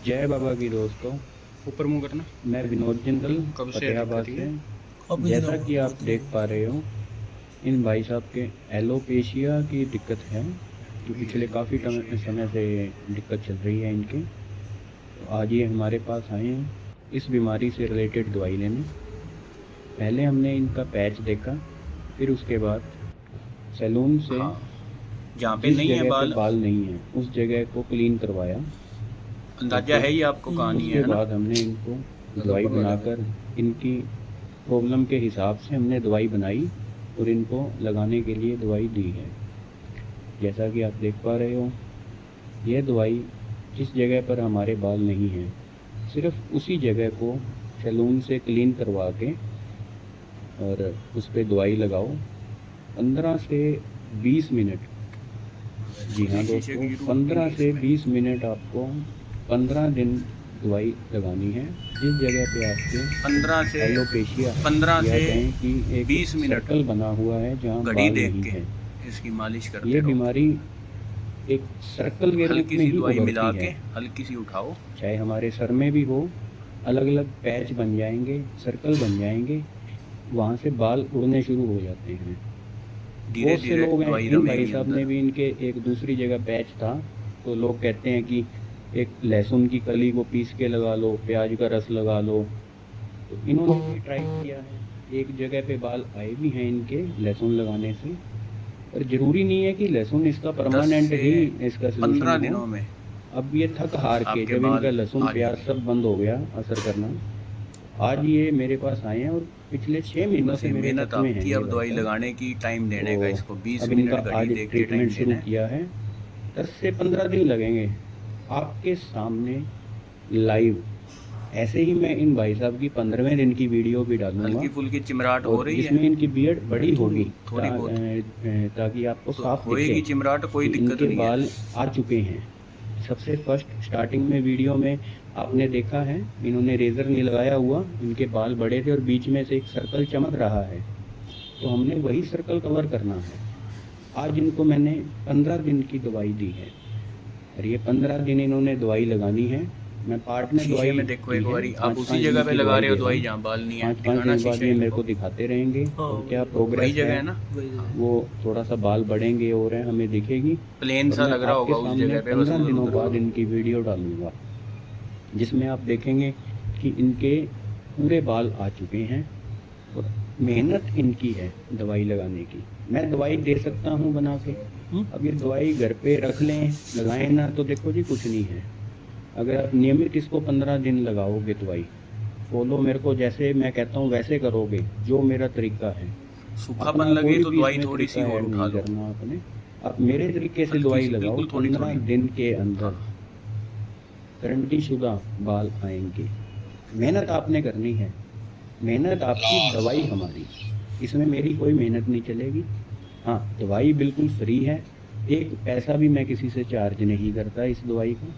जय बाबा की दोस्तों। ऊपर मुंह करना। मैं विनोद जिंदल कब से फतेहाबाद दिक्कत से। है? जैसा कि आप देख पा रहे हो, इन भाई साहब के एलोपेशिया की दिक्कत है, जो पिछले काफ़ी समय से दिक्कत चल रही है इनके। तो आज ये हमारे पास आए हैं इस बीमारी से रिलेटेड दवाई लेने। पहले हमने इनका पैच देखा, फिर उसके बाद सैलून से हाँ, जहाँ पे जिस नहीं है जगह पे बाल, बाल नहीं है उस जगह को क्लीन करवाया। और अंदाजा फिर है ही आपको कहाँ नहीं उसके है ना। बाद हमने इनको दवाई बनाकर इनकी प्रॉब्लम के हिसाब से हमने दवाई बनाई और इनको लगाने के लिए दवाई दी है। जैसा कि आप देख पा रहे हो, यह दवाई जिस जगह पर हमारे बाल नहीं हैं, सिर्फ उसी जगह को सैलून से क्लीन करवा के और उस पर दवाई लगाओ 15 से 20 मिनट। जी हाँ दोस्तों, 15 से 20 मिनट आपको 15 दिन दवाई लगानी है जिस जगह पे आपके 15 या से कहें कि एक 20 मिनट सर्कल बना हुआ है जहाँ घड़ी बाल देख नहीं के है। इसकी मालिश करते ये रहो। बीमारी एक सर्कल के रूप हल्की में सी ही दवाई मिला उभरती के है, हल्की सी उठाओ। चाहे हमारे सर में भी हो, अलग अलग पैच बन जाएंगे, सर्कल बन जाएंगे, वहाँ से बाल उड़ने शुरू हो जाते हैं। धीरे बहुत से धीरे लोग हैं, दवाई इन भाई रमेगी साहब ने अंदर। भी इनके एक दूसरी जगह पैच था, तो लोग कहते हैं कि एक लहसुन की कली को पीस के लगा लो, प्याज का रस लगा लो। तो इन्होंने भी ट्राई किया है, एक जगह पे बाल आए भी हैं इनके लहसुन लगाने से। पर जरूरी नहीं है कि लहसुन इसका 10 परमानेंट से ही इसका सोल्यूशन 15 हो। दिनों में अब ये थक हार के आपके जब इनका बाल लहसुन आ प्याज जाएंगे। सब बंद हो गया असर करना, आज ये मेरे पास आए हैं और पिछले 6 महीनों बस से ये मेरे मेहनत टच में हैं आपकी, ये अब भाई दवाई साहब। लगाने की, टाइम देने का, इसको तो 20 अब इनका मिनट घड़ी आज देख के ट्रीटमेंट टाइम शुरू देना है। किया है। 10 से 15 दिन लगेंगे आपके सामने लाइव। ऐसे ही मैं इन भाई साहब की 15वें दिन की वीडियो भी डालूंगा, हल्की फुल्की चिमराहट हो और रही है, जिसमें इनकी बियर्ड बड़ी होगी, थोड़ी बहुत ताकि आपको साफ दिखे होएगी चिमराहट, कोई कि दिक्कत इनके नहीं है। बाल आ चुके हैं। सबसे फर्स्ट स्टार्टिंग में वीडियो में आपने देखा है, इन्होंने रेज़र नहीं लगाया हुआ, इनके बाल बड़े थे और बीच में से एक सर्कल चमक रहा है, तो हमने वही सर्कल कवर करना है। आज इनको मैंने 15 दिन की दवाई दी है और ये 15 दिन इन्होंने दवाई लगानी है। मैं पार्ट में शीशे दवाई में देखो दी एक है, बारी, आप उसी 5-5 दिन जगह पे की लगा दवाई रहे हो दे रहा दवाई हूँ। जहाँ बाल नहीं है, 5-5 दिखाना दिन बाद शीशे ये में मेरे देखो। को दिखाते रहेंगे और क्या वही प्रोग्रेस जगह है, है ना। वो थोड़ा सा बाल बढ़ेंगे और हैं हमें दिखेगी। प्लेन और सा मैं लग रहा आपके होगा उस सामने जगह पे, बस 15 उधर दिनों बाद उधर। इनकी वीडियो डालूंगा, जिसमें आप देखेंगे कि इनके पूरे बाल आ चुके हैं और मेहनत इनकी है दवाई लगाने की। मैं दवाई दे सकता हूँ बना के, अब ये दवाई घर पे रख लें, लगाएं ना, तो देखो जी कुछ नहीं है। अगर आप नियमित इसको 15 दिन लगाओगे, दवाई फॉलो मेरे को जैसे मैं कहता हूँ वैसे करोगे, जो मेरा तरीका है, सूखापन अपना लगे कोई तो भी दवाई इसमें थोड़ी सी तरीका और ऐड उठा नहीं लो, करना आपने। आप मेरे तरीके से हल्की दवाई सी, लगाओ, बिल्कुल थोड़ी 15 थोड़ी। दिन के हाँ, अंदर गारंटी शुदा बाल आएंगे। मेहनत आपने करनी है, मेहनत आपकी, दवाई हमारी, इसमें मेरी कोई मेहनत नहीं चलेगी। हाँ, दवाई बिल्कुल फ्री है, एक पैसा भी मैं किसी से चार्ज नहीं करता इस दवाई का।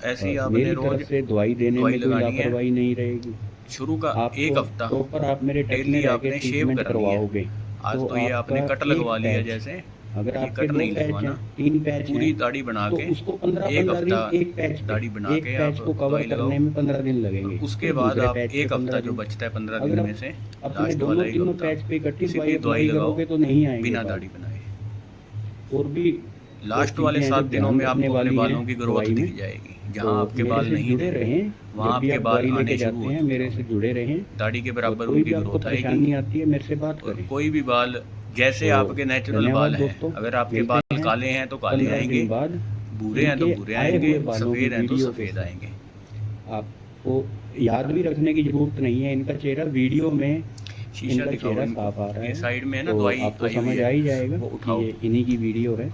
ऐसे ही और आपने मेरी तरफ रोज से दवाई देने दवाई में कोई लगानी है। लापरवाही नहीं रहेगी। शुरू का आपको एक हफ्ता प्रॉपर, आप मेरे टच में डेली रह के आपने शेव ट्रीटमेंट करनी है। करवाओगे आज तो तो ये आपने आपका कट एक लगवा लिया, पैच, जैसे अगर ये आपके कट 2 नहीं पैच हैं, लगवाना। 3 पैच हैं, पूरी दाढ़ी बना तो के उसको 15 एक 15 हफ्ता दिन एक पैच पे, दाढ़ी बना एक के आप पैच को कवर दवाई लगाओ। करने में 15 दिन और लगेंगे, उसके फिर बाद दूसरे आप पैच पे एक हफ्ता 15 जो दिन। बचता है 15 दिन अगर में आप से, अपने लास्ट वाला दोनों एक तीनों हफ्ता पैच पे इकट्ठी दवाई सीधी दवाई अप्लाई लगाओ, करोगे तो नहीं आएंगे बिना बाल। दाढ़ी बनाए। और भी बहुत लास्ट वाले चीज़ें हैं जो 7 दिनों ध्यान में रखने आपको अपने वाली हैं बालों की ग्रोथ दवाई में। दिख जाएगी। तो जहाँ आपके मेरे बाल से नहीं जुड़े थे रहें, वहाँ जब भी आपके आप बाल दवाई आने लेके शुरू जाते हो हैं चुके मेरे से होंगे। जुड़े रहें। दाढ़ी के और बराबर कोई भी उनकी आपको ग्रोथ आएगी। परेशानी आती है मेरे से बात और करें। कोई भी बाल, जैसे तो आपके नेचुरल धन्यवाद बाल हैं, दोस्तों, अगर आपके मिलते बाल हैं काले हैं तो काले 15 आएंगे, दिन बाद भूरे हैं तो इनके भूरे आए आएंगे, हुए बालों की सफ़ेद हैं तो वीडियो के सफ़ेद साथ। आएंगे। आपको याद भी रखने की ज़रूरत नहीं है, इनका चेहरा वीडियो में, शीशा इनका दिखाओ चेहरा इनको, साफ आ रहा ये है, साइड में है ना तो दवाई आपको आई हुई समझ है, आ ही जाएगा वो कि उठाओ। ये इन्हीं की वीडियो है।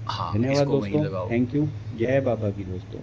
हाँ, धन्यवाद इसको वहीं दोस्तों, लगाओ। थैंक यू, जय बाबा की दोस्तों।